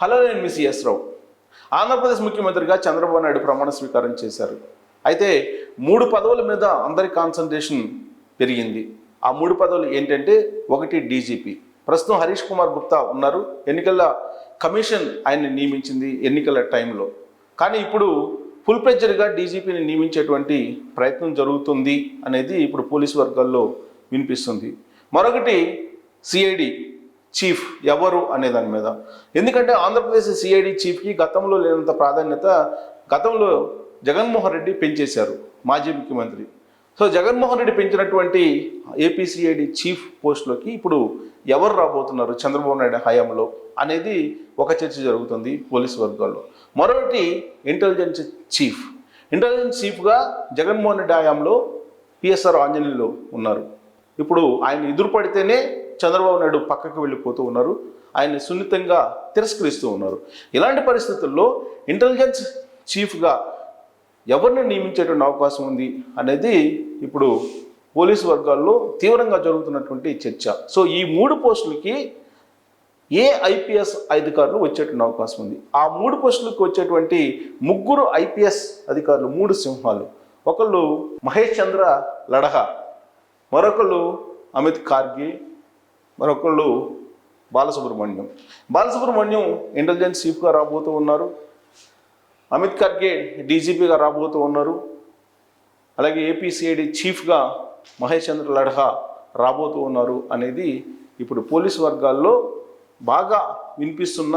Hello, నేను miss yes రావు. ఆంధ్రప్రదేశ్ ముఖ్యమంత్రిగా చంద్రబాబు నాయుడు ప్రమాణ స్వీకారం చేశారు. అయితే 3 పదవుల మీద అందరి కాన్సన్ట్రేషన్ పెరిగింది. ఆ 3 పదవులు ఏంటంటే, ఒకటి డీజీపీ. ప్రస్తుతం హరీష్ కుమార్ గుప్తా ఉన్నారు. ఎన్నికల కమిషన్ ఆయన్ని నియమించింది ఎన్నికల టైంలో. కానీ ఇప్పుడు ఫుల్ ప్లెడ్జెడ్గా డీజీపీని నియమించేటువంటి ప్రయత్నం జరుగుతుంది అనేది ఇప్పుడు పోలీసు వర్గాల్లో వినిపిస్తుంది. మరొకటి సిఐడి చీఫ్ ఎవరు అనే దాని మీద. ఎందుకంటే ఆంధ్రప్రదేశ్ సిఐడి చీఫ్కి గతంలో లేనంత ప్రాధాన్యత గతంలో జగన్మోహన్ రెడ్డి పెంచేశారు, మాజీ ముఖ్యమంత్రి. సో జగన్మోహన్ రెడ్డి పెంచినటువంటి ఏపీ సిఐడి చీఫ్ పోస్టులోకి ఇప్పుడు ఎవరు రాబోతున్నారు చంద్రబాబు నాయుడు హయాంలో అనేది ఒక చర్చ జరుగుతుంది పోలీసు వర్గాల్లో. మరొకటి ఇంటెలిజెన్స్ చీఫ్. ఇంటెలిజెన్స్ చీఫ్గా జగన్మోహన్ రెడ్డి హయాంలో పిఎస్ఆర్ ఆంజనేయులు ఉన్నారు. ఇప్పుడు ఆయన ఎదురుపడితేనే చంద్రబాబు నాయుడు పక్కకు వెళ్ళిపోతూ ఉన్నారు. ఆయన్ని సున్నితంగా తిరస్కరిస్తూ ఉన్నారు. ఇలాంటి పరిస్థితుల్లో ఇంటెలిజెన్స్ చీఫ్గా ఎవరిని నియమించేటువంటి అవకాశం ఉంది అనేది ఇప్పుడు పోలీసు వర్గాల్లో తీవ్రంగా జరుగుతున్నటువంటి చర్చ. సో ఈ 3 పోస్టులకి ఏ ఐపీఎస్ అధికారులు వచ్చేటువంటి అవకాశం ఉంది. ఆ 3 పోస్టులకు వచ్చేటువంటి 3 ఐపీఎస్ అధికారులు 3 సింహాలు. ఒకళ్ళు మహేష్ చంద్ర లడహా, మరొకళ్ళు అమిత్ కార్గే, మరొకళ్ళు బాలసుబ్రహ్మణ్యం ఇంటెలిజెన్స్ చీఫ్గా రాబోతూ ఉన్నారు. అమిత్ ఖర్గే డీజీపీగా రాబోతూ ఉన్నారు. అలాగే ఏపీసీఐడి చీఫ్గా మహేష్ చంద్ర లడహా రాబోతూ ఉన్నారు అనేది ఇప్పుడు పోలీసు వర్గాల్లో బాగా వినిపిస్తున్న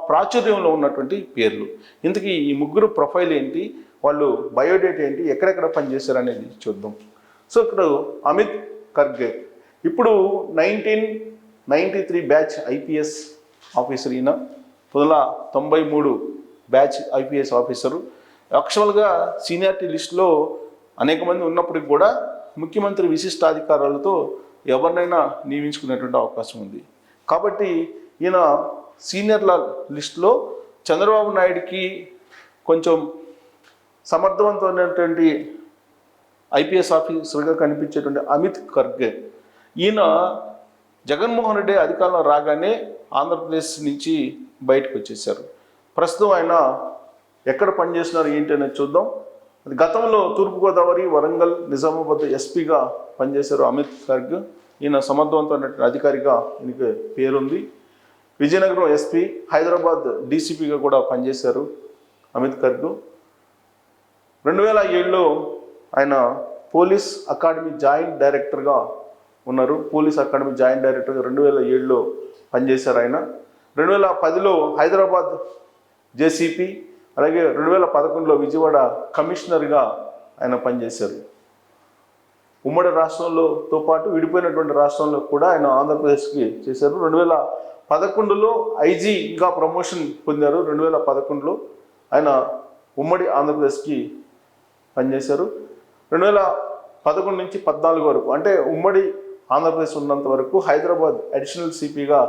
ప్రాచుర్యంలో ఉన్నటువంటి పేర్లు. ఇంతకీ ఈ 3 ప్రొఫైల్ ఏంటి, వాళ్ళు బయోడేటా ఏంటి, ఎక్కడెక్కడ పనిచేశారు అనేది చూద్దాం. సో ఇక్కడ అమిత్ ఖర్గే ఇప్పుడు 1993 బ్యాచ్ ఐపీఎస్ ఆఫీసర్. ఈయన 1993 బ్యాచ్ ఐపీఎస్ ఆఫీసరు. యాక్చువల్గా సీనియారిటీ లిస్టులో అనేక మంది ఉన్నప్పటికీ కూడా ముఖ్యమంత్రి విశిష్టాధికారాలతో ఎవరినైనా నియమించుకునేటువంటి అవకాశం ఉంది. కాబట్టి ఈయన సీనియర్ల లిస్టులో చంద్రబాబు నాయుడికి కొంచెం సమర్థవంతమైనటువంటి ఐపీఎస్ ఆఫీసర్గా కనిపించేటువంటి అమిత్ ఖర్గే, ఈయన జగన్మోహన్ రెడ్డి అధికారంలో రాగానే ఆంధ్రప్రదేశ్ నుంచి బయటకు వచ్చేసారు. ప్రస్తుతం ఆయన ఎక్కడ పనిచేస్తున్నారు ఏంటి అనేది చూద్దాం. గతంలో తూర్పుగోదావరి, వరంగల్, నిజామాబాద్ ఎస్పీగా పనిచేశారు అమిత్ ఖర్గే. ఈయన సమర్థవంతమైనటువంటి అధికారిగా ఈయనకి పేరుంది. విజయనగరం ఎస్పీ, హైదరాబాద్ డీసీపీగా కూడా పనిచేశారు అమిత్ ఖర్గే. 2007లో ఆయన పోలీస్ అకాడమీ జాయింట్ డైరెక్టర్గా ఉన్నారు. పోలీస్ అకాడమీ జాయింట్ డైరెక్టర్గా 2007లో పనిచేశారు ఆయన. 2010లో హైదరాబాద్ జేసీపీ, అలాగే 2011లో విజయవాడ కమిషనర్గా ఆయన పనిచేశారు. ఉమ్మడి రాష్ట్రంలోతో పాటు విడిపోయినటువంటి రాష్ట్రంలో కూడా ఆయన ఆంధ్రప్రదేశ్కి చేశారు. 2011లో ఐజీగా ప్రమోషన్ పొందారు. 2011లో ఆయన ఉమ్మడి ఆంధ్రప్రదేశ్కి పనిచేశారు. 2011 నుంచి 14 వరకు, అంటే ఉమ్మడి ఆంధ్రప్రదేశ్ ఉన్నంత వరకు హైదరాబాద్ అడిషనల్ సిపిగా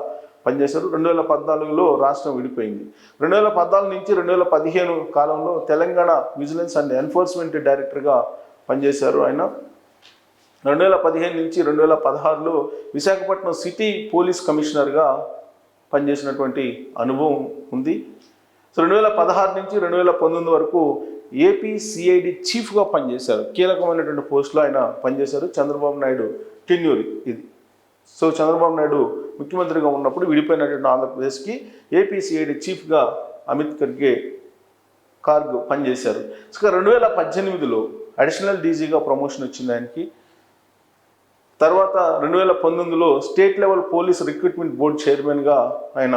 పనిచేశారు. 2014లో రాష్ట్రం విడిపోయింది. 2014 నుంచి 2015 కాలంలో తెలంగాణ విజిలెన్స్ అండ్ ఎన్ఫోర్స్మెంట్ డైరెక్టర్గా పనిచేశారు ఆయన. 2015 నుంచి 2016లో విశాఖపట్నం సిటీ పోలీస్ కమిషనర్గా పనిచేసినటువంటి అనుభవం ఉంది. సో 2016 నుంచి 2019 వరకు ఏపీ సిఐడి చీఫ్గా పనిచేశారు. కీలకమైనటువంటి పోస్టులో ఆయన పనిచేశారు. చంద్రబాబు నాయుడు టెన్యూర్ ఇది. సో చంద్రబాబు నాయుడు ముఖ్యమంత్రిగా ఉన్నప్పుడు విడిపోయినటువంటి ఆంధ్రప్రదేశ్కి ఏపీ సిఐడి చీఫ్గా అమిత్ ఖర్గే పనిచేశారు. సో 2018లో అడిషనల్ డీజీగా ప్రమోషన్ వచ్చింది ఆయనకి. తర్వాత 2019లో state level police recruitment board చైర్మన్గా ఆయన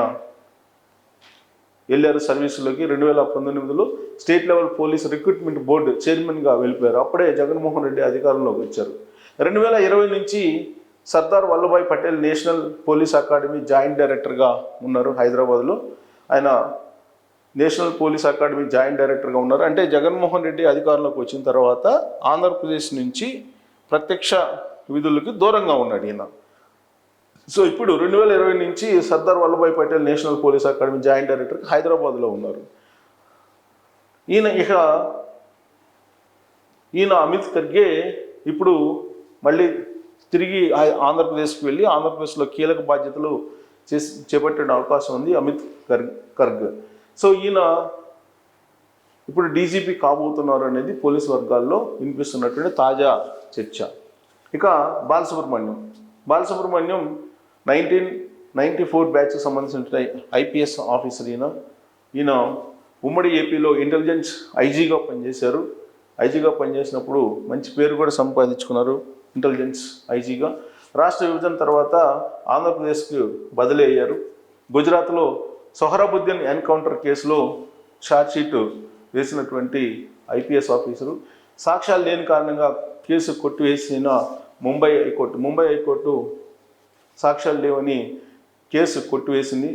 వెళ్ళారు సర్వీసులోకి. 2019లో state level police recruitment board చైర్మన్గా వెళ్ళిపోయారు. అప్పుడే జగన్మోహన్ రెడ్డి అధికారంలోకి వచ్చారు. 2020 నుంచి Sardar Vallabhbhai Patel national police academy joint డైరెక్టర్గా ఉన్నారు హైదరాబాద్లో. ఆయన నేషనల్ పోలీస్ అకాడమీ జాయింట్ డైరెక్టర్గా ఉన్నారు. అంటే జగన్మోహన్ రెడ్డి అధికారంలోకి వచ్చిన తర్వాత ఆంధ్రప్రదేశ్ నుంచి ప్రత్యక్ష విధులకి దూరంగా ఉన్నాడు ఈయన. సో ఇప్పుడు 2020 నుంచి Sardar Vallabhbhai Patel national police academy joint director హైదరాబాద్లో ఉన్నారు. ఈయన అమిత్ ఖర్గే ఇప్పుడు మళ్ళీ తిరిగి ఆంధ్రప్రదేశ్కి వెళ్ళి ఆంధ్రప్రదేశ్లో కీలక బాధ్యతలు చేపట్టే అవకాశం ఉంది అమిత్ ఖర్గ్. సో ఈయన ఇప్పుడు డీజీపీ కాబోతున్నారు అనేది పోలీస్ వర్గాల్లో వినిపిస్తున్నటువంటి తాజా చర్చ. ఇక బాలసుబ్రహ్మణ్యం 1994 బ్యాచ్కి సంబంధించిన ఐపీఎస్ ఆఫీసర్. ఈయన ఉమ్మడి ఏపీలో ఇంటెలిజెన్స్ ఐజీగా పనిచేశారు. ఐజీగా పనిచేసినప్పుడు మంచి పేరు కూడా సంపాదించుకున్నారు ఇంటెలిజెన్స్ ఐజీగా. రాష్ట్ర విభజన తర్వాత ఆంధ్రప్రదేశ్కి బదిలీ అయ్యారు. గుజరాత్లో సొహరాబుద్దీన్ ఎన్కౌంటర్ కేసులో ఛార్జ్షీట్ వేసినటువంటి ఐపీఎస్ ఆఫీసరు. సాక్ష్యాలు లేని కారణంగా కేసు కొట్టివేసిన ముంబై హైకోర్టు సాక్ష్యాలు లేవని కేసు కొట్టివేసింది.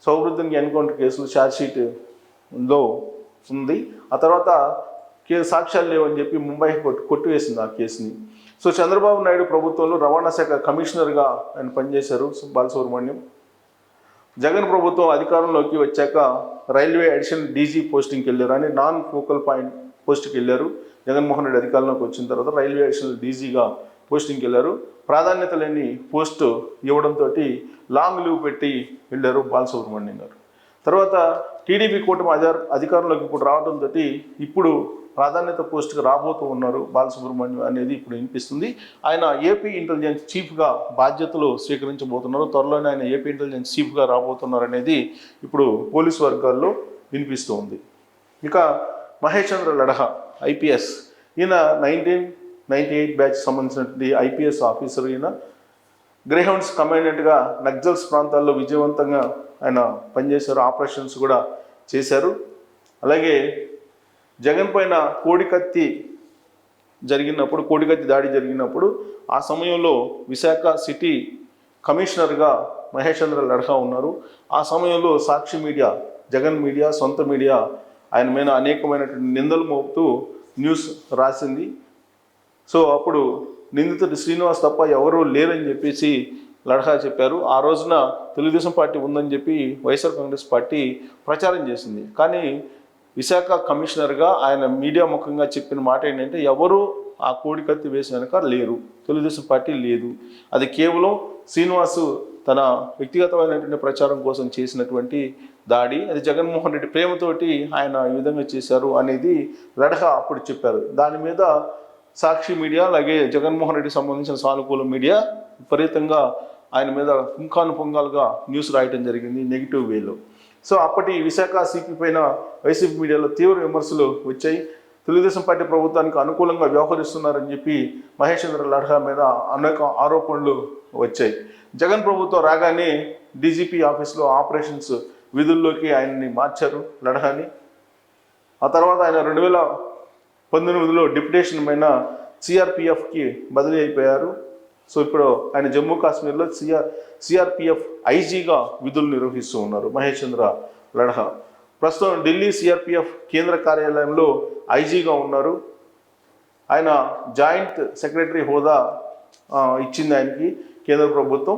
సౌహృద్దీన్ ఎన్కౌంటర్ కేసులో ఛార్జ్షీట్లో ఉంది. ఆ తర్వాత సాక్ష్యాలు లేవని చెప్పి ముంబై హైకోర్టు కొట్టివేసింది ఆ కేసుని. సో చంద్రబాబు నాయుడు ప్రభుత్వంలో రవాణా శాఖ కమిషనర్గా ఆయన పనిచేశారు బాలసుబ్రహ్మణ్యం. జగన్ ప్రభుత్వం అధికారంలోకి వచ్చాక రైల్వే అడిషనల్ డీజీ పోస్టింగ్కి వెళ్ళారు అని నాన్ ఫోకల్ పాయింట్ పోస్ట్కి వెళ్ళారు. జగన్మోహన్ రెడ్డి అధికారంలోకి వచ్చిన తర్వాత రైల్వే అడిషనల్ డీజీగా పోస్టింగ్కి వెళ్ళారు. ప్రాధాన్యత లేని పోస్టు ఇవ్వడంతో లాంగ్ లీవ్ పెట్టి వెళ్ళారు బాలసుబ్రహ్మణ్యం గారు. తర్వాత టీడీపీ కూటమి అధికారంలోకి ఇప్పుడు రావడంతో ఇప్పుడు ప్రాధాన్యత పోస్టుకు రాబోతూ ఉన్నారు బాలసుబ్రహ్మణ్యం అనేది ఇప్పుడు వినిపిస్తుంది. ఆయన ఏపీ ఇంటెలిజెన్స్ చీఫ్గా బాధ్యతలు స్వీకరించబోతున్నారు. త్వరలోనే ఆయన ఏపీ ఇంటెలిజెన్స్ చీఫ్గా రాబోతున్నారు అనేది ఇప్పుడు పోలీసు వర్గాల్లో వినిపిస్తూ ఉంది. ఇక మహేష్ చంద్ర లడహా ఐపీఎస్, ఈయన 1998 బ్యాచ్ సంబంధించినటువంటి ఐపీఎస్ ఆఫీసర్. ఈయన గ్రేహౌండ్స్ కమాండెంట్గా నక్సల్స్ ప్రాంతాల్లో విజయవంతంగా ఆయన పనిచేశారు. ఆపరేషన్స్ కూడా చేశారు. అలాగే జగన్ పైన కోడికత్తి దాడి జరిగినప్పుడు ఆ సమయంలో విశాఖ సిటీ కమిషనర్గా మహేష్ చంద్ర లడహా ఉన్నారు. ఆ సమయంలో సాక్షి మీడియా, జగన్ మీడియా, సొంత మీడియా ఆయన మీద అనేకమైనటువంటి నిందలు మోపుతూ న్యూస్ రాసింది. సో అప్పుడు నిందితుడు శ్రీనివాస్ తప్ప ఎవరూ లేరని చెప్పేసి లడహా చెప్పారు. ఆ రోజున తెలుగుదేశం పార్టీ ఉందని చెప్పి వైఎస్ఆర్ కాంగ్రెస్ పార్టీ ప్రచారం చేసింది. కానీ విశాఖ కమిషనర్గా ఆయన మీడియా ముఖంగా చెప్పిన మాట ఏంటంటే ఎవరు ఆ కోడికత్తి వేసిన వెనక లేరు, తెలుగుదేశం పార్టీ లేదు, అది కేవలం శ్రీనివాసు తన వ్యక్తిగతమైనటువంటి ప్రచారం కోసం చేసినటువంటి దాడి, అది జగన్మోహన్ రెడ్డి ప్రేమతోటి ఆయన ఈ విధంగా చేశారు అనేది లడహా అప్పుడు చెప్పారు. దాని మీద సాక్షి మీడియా అలాగే జగన్మోహన్ రెడ్డికి సంబంధించిన సానుకూల మీడియా విపరీతంగా ఆయన మీద పుంఖానుపుంఖాలుగా న్యూస్ రాయటం జరిగింది నెగిటివ్ వేలో. సో అప్పటి విశాఖ సిపి పైన వైసీపీ మీడియాలో తీవ్ర విమర్శలు వచ్చాయి. తెలుగుదేశం పార్టీ ప్రభుత్వానికి అనుకూలంగా వ్యవహరిస్తున్నారని చెప్పి మహేష్ చంద్ర లడహా మీద అనేక ఆరోపణలు వచ్చాయి. జగన్ ప్రభుత్వం రాగానే డీజీపీ ఆఫీస్లో ఆపరేషన్స్ విధుల్లోకి ఆయన్ని మార్చారు లడహాని. ఆ తర్వాత ఆయన 2019లో డిప్యుటేషన్ పైన సిఆర్పిఎఫ్కి బదిలీ అయిపోయారు. సో ఇప్పుడు ఆయన జమ్మూ కాశ్మీర్లో సిఆర్పిఎఫ్ ఐజీగా విధులు నిర్వహిస్తూ ఉన్నారు మహేష్ చంద్ర లడహా. ప్రస్తుతం ఢిల్లీ సిఆర్పిఎఫ్ కేంద్ర కార్యాలయంలో ఐజీగా ఉన్నారు. ఆయన జాయింట్ సెక్రటరీ హోదా ఇచ్చింది ఆయనకి కేంద్ర ప్రభుత్వం.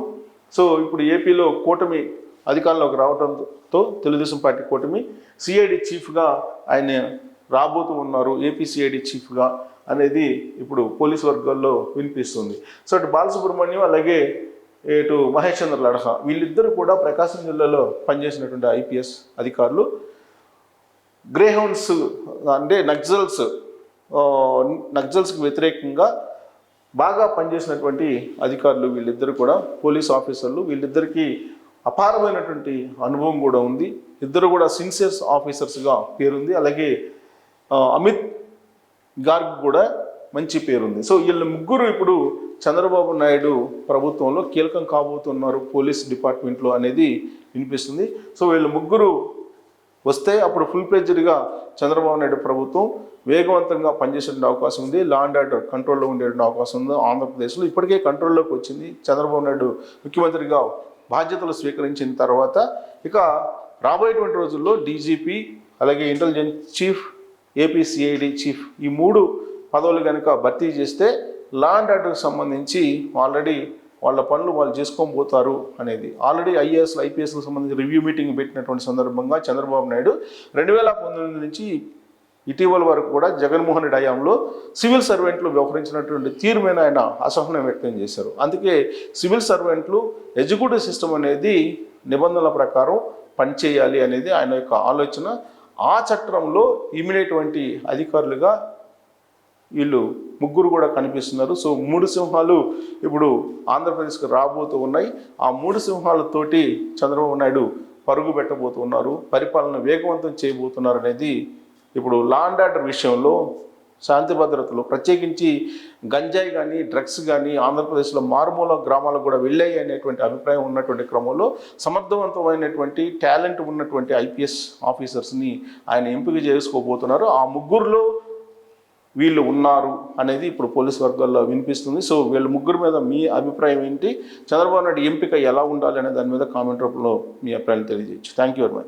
సో ఇప్పుడు ఏపీలో కూటమి అధికారంలోకి రావడంతో తెలుగుదేశం పార్టీ కూటమి సిఐడి చీఫ్గా ఆయన రాబోతూ ఉన్నారు, ఏపీ సిఐడి చీఫ్గా అనేది ఇప్పుడు పోలీసు వర్గాల్లో వినిపిస్తుంది. సో అటు బాలసుబ్రహ్మణ్యం అలాగే ఇటు మహేష్ చంద్ర లడహా వీళ్ళిద్దరూ కూడా ప్రకాశం జిల్లాలో పనిచేసినటువంటి ఐపీఎస్ అధికారులు. గ్రేహౌండ్స్ అంటే నక్సల్స్కి వ్యతిరేకంగా బాగా పనిచేసినటువంటి అధికారులు వీళ్ళిద్దరు కూడా, పోలీస్ ఆఫీసర్లు. వీళ్ళిద్దరికీ అపారమైనటువంటి అనుభవం కూడా ఉంది. ఇద్దరు కూడా సిన్సియర్ ఆఫీసర్స్గా పేరుంది. అలాగే అమిత్ గార్గ్ కూడా మంచి పేరుంది. సో వీళ్ళ ముగ్గురు ఇప్పుడు చంద్రబాబు నాయుడు ప్రభుత్వంలో కీలకం కాబోతున్నారు పోలీస్ డిపార్ట్మెంట్లో అనేది వినిపిస్తుంది. సో వీళ్ళు ముగ్గురు వస్తే అప్పుడు ఫుల్ ఫ్లెడ్జ్డ్గా చంద్రబాబు నాయుడు ప్రభుత్వం వేగవంతంగా పనిచేసే అవకాశం ఉంది. లా అండ్ ఆర్డర్ కంట్రోల్లో ఉండే అవకాశం ఉంది ఆంధ్రప్రదేశ్లో. ఇప్పటికే కంట్రోల్లోకి వచ్చింది. చంద్రబాబు నాయుడు ముఖ్యమంత్రిగా బాధ్యతలు స్వీకరించిన తర్వాత ఇక రాబోయేటువంటి రోజుల్లో డీజీపీ అలాగే intelligence chief, AP CID chief ఈ 3 పదవులు కనుక భర్తీ చేస్తే లా అండ్ ఆర్డర్కి సంబంధించి ఆల్రెడీ వాళ్ళ పనులు వాళ్ళు చేసుకొని పోతారు అనేది. ఆల్రెడీ ఐఏఎస్లు ఐపీఎస్లకు సంబంధించి రివ్యూ మీటింగ్ పెట్టినటువంటి సందర్భంగా చంద్రబాబు నాయుడు 2019 నుంచి ఇటీవల వరకు కూడా జగన్మోహన్ రెడ్డి హయాంలో సివిల్ సర్వెంట్లు వ్యవహరించినటువంటి తీరు మీద ఆయన అసహనం వ్యక్తం చేశారు. అందుకే సివిల్ సర్వెంట్లు ఎగ్జిక్యూటివ్ సిస్టమ్ అనేది నిబంధనల ప్రకారం పనిచేయాలి అనేది ఆయన యొక్క ఆలోచన. ఆ చట్టంలో ఇమిడేటువంటి అధికారులుగా వీళ్ళు ముగ్గురు కూడా కనిపిస్తున్నారు. సో 3 సింహాలు ఇప్పుడు ఆంధ్రప్రదేశ్కి రాబోతూ ఉన్నాయి. ఆ 3 సింహాలతోటి చంద్రబాబు నాయుడు పరుగు పెట్టబోతున్నారు, పరిపాలన వేగవంతం చేయబోతున్నారు అనేది ఇప్పుడు లా అండ్ ఆర్డర్ విషయంలో, శాంతి భద్రతలు, ప్రత్యేకించి గంజాయి కానీ డ్రగ్స్ కానీ ఆంధ్రప్రదేశ్లో మారుమూల గ్రామాలకు కూడా వెళ్ళాయి అనేటువంటి అభిప్రాయం ఉన్నటువంటి క్రమంలో సమర్థవంతమైనటువంటి టాలెంట్ ఉన్నటువంటి ఐపీఎస్ ఆఫీసర్స్ని ఆయన ఎంపిక చేసుకోబోతున్నారు. ఆ ముగ్గురులో వీళ్ళు ఉన్నారు అనేది ఇప్పుడు పోలీస్ వర్గాల్లో వినిపిస్తుంది. సో వీళ్ళ ముగ్గురు మీద మీ అభిప్రాయం ఏంటి? చంద్రబాబు నాయుడు ఎంపిక ఎలా ఉండాలి అనే దాని మీద కామెంట్ రూపంలో మీ అభిప్రాయాలు తెలియజేయచ్చు. Thank you very much.